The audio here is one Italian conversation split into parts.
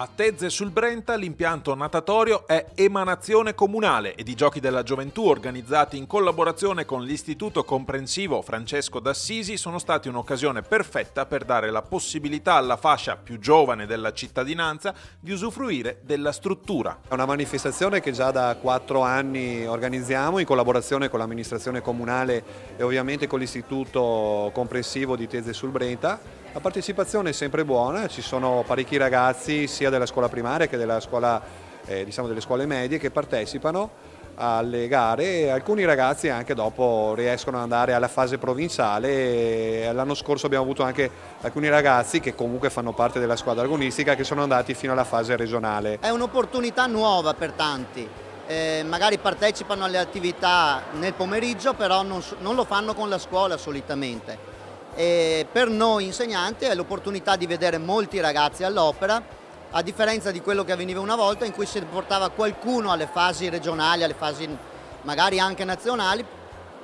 A Tezze sul Brenta l'impianto natatorio è emanazione comunale ed i Giochi della Gioventù organizzati in collaborazione con l'Istituto Comprensivo Francesco d'Assisi sono stati un'occasione perfetta per dare la possibilità alla fascia più giovane della cittadinanza di usufruire della struttura. È una manifestazione che già da 4 anni organizziamo in collaborazione con l'amministrazione comunale e ovviamente con l'Istituto Comprensivo di Tezze sul Brenta. La partecipazione è sempre buona, ci sono parecchi ragazzi sia della scuola primaria che della scuola, delle scuole medie che partecipano alle gare e alcuni ragazzi anche dopo riescono ad andare alla fase provinciale. L'anno scorso abbiamo avuto anche alcuni ragazzi che comunque fanno parte della squadra agonistica che sono andati fino alla fase regionale. È un'opportunità nuova per tanti, magari partecipano alle attività nel pomeriggio però non lo fanno con la scuola solitamente. E per noi insegnanti è l'opportunità di vedere molti ragazzi all'opera, a differenza di quello che avveniva una volta in cui si portava qualcuno alle fasi regionali, alle fasi magari anche nazionali,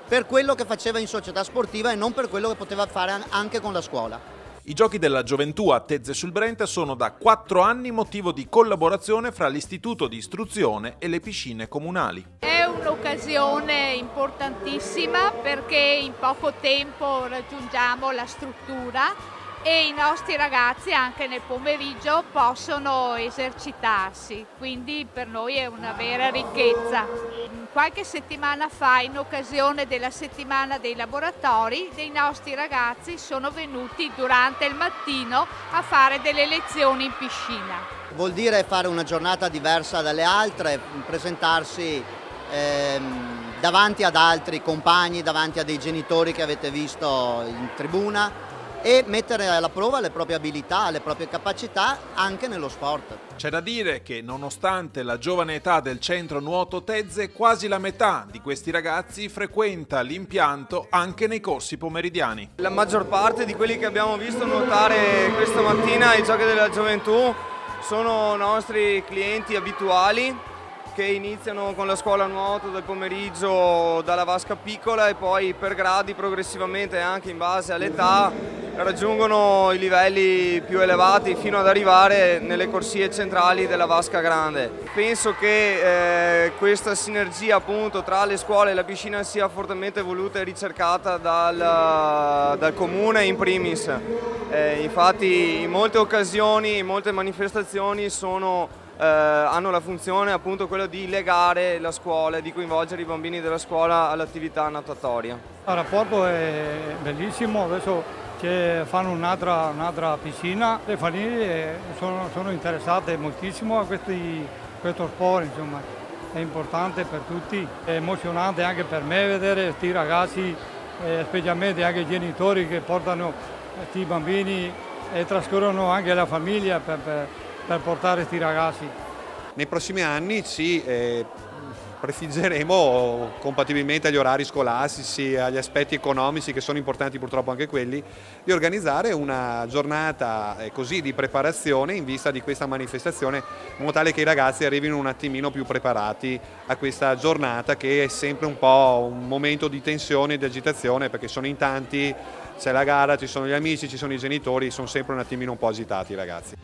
per quello che faceva in società sportiva e non per quello che poteva fare anche con la scuola. I Giochi della Gioventù a Tezze sul Brenta sono da 4 anni motivo di collaborazione fra l'Istituto di Istruzione e le piscine comunali. È un'occasione importantissima perché in poco tempo raggiungiamo la struttura e i nostri ragazzi anche nel pomeriggio possono esercitarsi, quindi per noi è una vera ricchezza. Qualche settimana fa, in occasione della settimana dei laboratori, dei nostri ragazzi sono venuti durante il mattino a fare delle lezioni in piscina. Vuol dire fare una giornata diversa dalle altre, presentarsi davanti ad altri compagni, davanti a dei genitori che avete visto in tribuna e mettere alla prova le proprie abilità, le proprie capacità anche nello sport. C'è da dire che nonostante la giovane età del centro nuoto Tezze, quasi la metà di questi ragazzi frequenta l'impianto anche nei corsi pomeridiani. La maggior parte di quelli che abbiamo visto nuotare questa mattina ai Giochi della Gioventù sono nostri clienti abituali che iniziano con la scuola nuoto del pomeriggio dalla vasca piccola e poi per gradi progressivamente anche in base all'età raggiungono i livelli più elevati fino ad arrivare nelle corsie centrali della vasca grande. Penso che questa sinergia appunto tra le scuole e la piscina sia fortemente voluta e ricercata dal comune in primis. Infatti in molte occasioni, in molte manifestazioni hanno la funzione appunto quella di legare la scuola e di coinvolgere i bambini della scuola all'attività natatoria. Il rapporto è bellissimo, adesso fanno un'altra piscina, le famiglie sono interessate moltissimo a questo sport, insomma. È importante per tutti, è emozionante anche per me vedere questi ragazzi, specialmente anche i genitori che portano questi bambini e trascorrono anche la famiglia per portare questi ragazzi. Nei prossimi anni ci prefiggeremo, compatibilmente agli orari scolastici, agli aspetti economici che sono importanti purtroppo anche quelli, di organizzare una giornata così di preparazione in vista di questa manifestazione, in modo tale che i ragazzi arrivino un attimino più preparati a questa giornata che è sempre un po' un momento di tensione e di agitazione perché sono in tanti, c'è la gara, ci sono gli amici, ci sono i genitori, sono sempre un attimino un po' agitati i ragazzi.